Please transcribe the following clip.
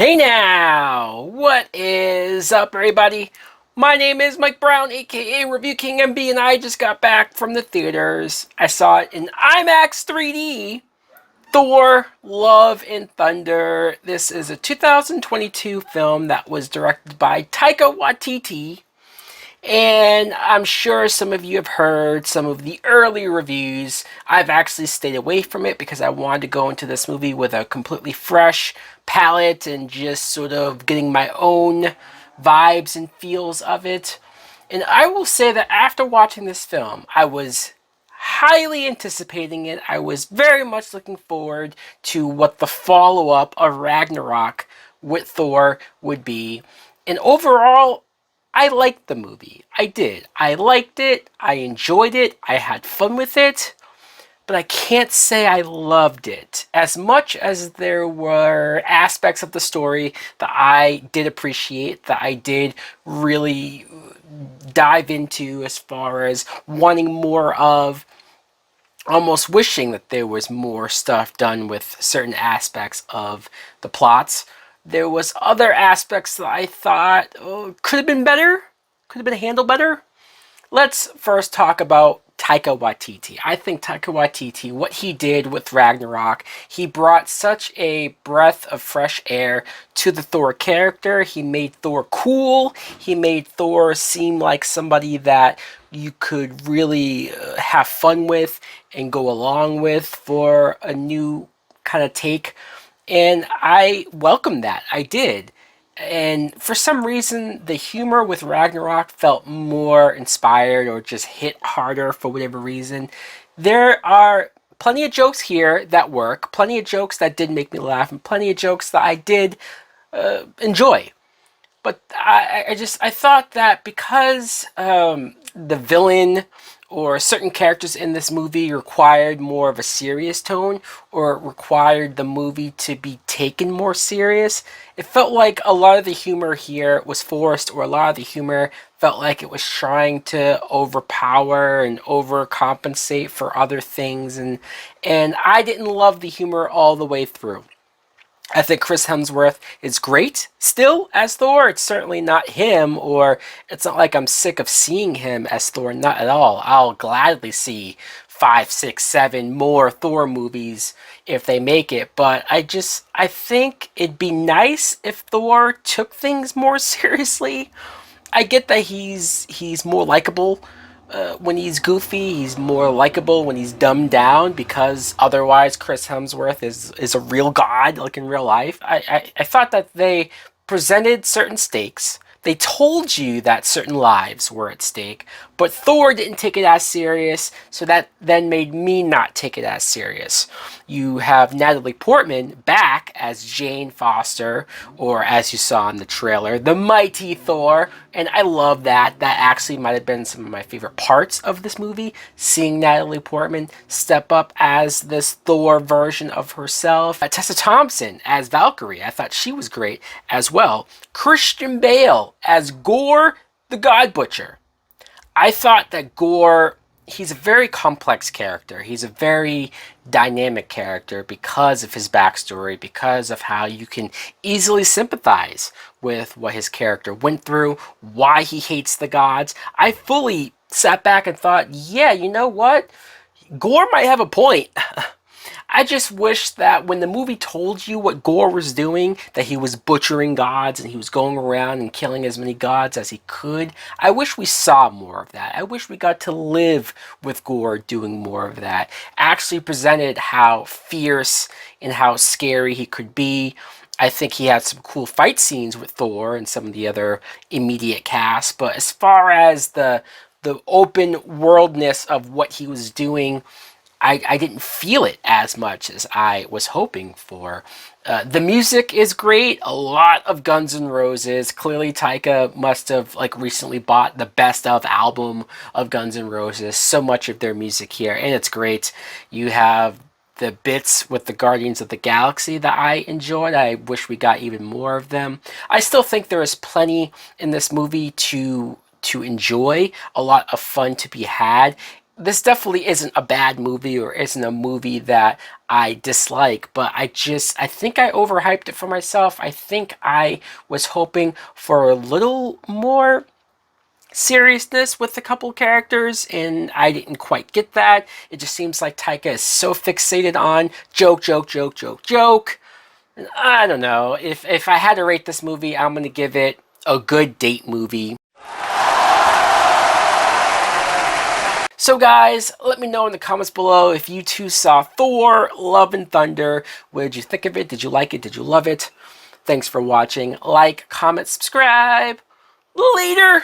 Hey now! What is up, everybody? My name is Mike Brown, aka Review King MB, and I just got back from the theaters. I saw it in IMAX 3D. Thor, Love and Thunder. This is a 2022 film that was directed by Taika Watiti. And I'm sure some of you have heard some of the early reviews. I've actually stayed away from it because I wanted to go into this movie with a completely fresh palette and just sort of getting my own vibes and feels of it. And I will say that after watching this film, I was highly anticipating it. I was very much looking forward to what the follow-up of Ragnarok with Thor would be. And overall, I liked the movie. I did. I liked it. I enjoyed it. I had fun with it. But I can't say I loved it. As much as there were aspects of the story that I did appreciate, that I did really dive into as far as wanting more of, almost wishing that there was more stuff done with certain aspects of the plots. There was other aspects that I thought could have been better, could have been handled better. Let's first talk about Taika Watiti. I think Taika Watiti, what he did with Ragnarok, he brought such a breath of fresh air to the Thor character. He made Thor cool. He made Thor seem like somebody that you could really have fun with and go along with for a new kind of take. And I welcomed that. I did. And for some reason, the humor with Ragnarok felt more inspired or just hit harder for whatever reason. There are plenty of jokes here that work, plenty of jokes that did make me laugh, and plenty of jokes that I did enjoy. But I thought that because the villain or certain characters in this movie required more of a serious tone or required the movie to be taken more serious, it felt like a lot of the humor here was forced, or a lot of the humor felt like it was trying to overpower and overcompensate for other things, and I didn't love the humor all the way through. I think Chris Hemsworth is great still as Thor. It's certainly not him, or it's not like I'm sick of seeing him as Thor. Not at all. I'll gladly see 5, 6, 7 more Thor movies if they make it. But I think it'd be nice if Thor took things more seriously. I get that he's more likable when he's goofy. He's more likable when he's dumbed down, because otherwise Chris Hemsworth is a real god, like in real life. I thought that they presented certain stakes. They told you that certain lives were at stake, but Thor didn't take it as serious, so that then made me not take it as serious. You have Natalie Portman back as Jane Foster, or as you saw in the trailer, the mighty Thor, and I love that. That actually might have been some of my favorite parts of this movie, seeing Natalie Portman step up as this Thor version of herself. Tessa Thompson as Valkyrie, I thought she was great as well. Christian Bale as Gore the God Butcher. I thought that Gore, he's a very complex character. He's a very dynamic character because of his backstory, because of how you can easily sympathize with what his character went through, why he hates the gods. I fully sat back and thought, yeah, you know what? Gore might have a point. I just wish that when the movie told you what Gore was doing, that he was butchering gods and he was going around and killing as many gods as he could, I wish we saw more of that. I wish we got to live with Gore doing more of that. Actually presented how fierce and how scary he could be. I think he had some cool fight scenes with Thor and some of the other immediate cast, but as far as the open worldness of what he was doing, I didn't feel it as much as I was hoping for. The music is great. A lot of Guns N' Roses. Clearly, Taika must have recently bought the best of album of Guns N' Roses. So much of their music here, and it's great. You have the bits with the Guardians of the Galaxy that I enjoyed. I wish we got even more of them. I still think there is plenty in this movie to enjoy, a lot of fun to be had, this definitely isn't a bad movie or isn't a movie that I dislike, but I think I overhyped it for myself. I think I was hoping for a little more seriousness with a couple characters, and I didn't quite get that. It just seems like Taika is so fixated on joke, joke, joke, joke, joke. And I don't know. If I had to rate this movie, I'm gonna give it a good date movie. So guys, let me know in the comments below if you too saw Thor, Love and Thunder. What did you think of it? Did you like it? Did you love it? Thanks for watching. Like, comment, subscribe. Later!